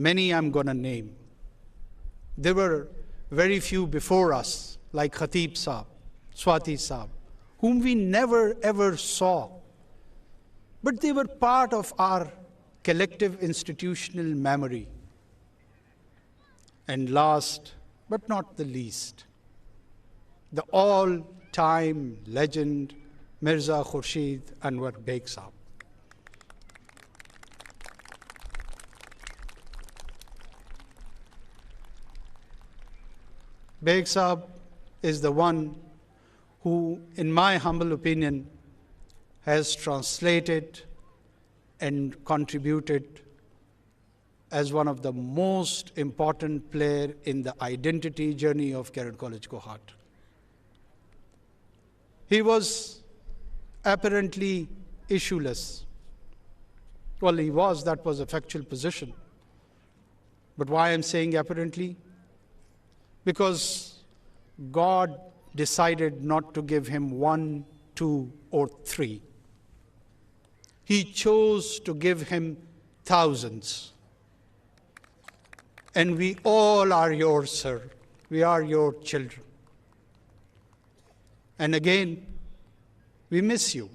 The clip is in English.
Many I'm going to name. There were very few before us, like Khatib Saab, Swati Saab, whom we never ever saw. But they were part of our collective institutional memory. And last, but not the least, the all-time legend, Mirza Khurshid Anwar Beg Saab. Beg Saab is the one who, in my humble opinion, has translated and contributed as one of the most important player in the identity journey of Career College Kohat. He was apparently issueless. Well, he was, that was a factual position. But why I'm saying apparently? Because God decided not to give him 1, 2, or 3. He chose to give him thousands. And we all are yours, sir. We are your children. And again, we miss you.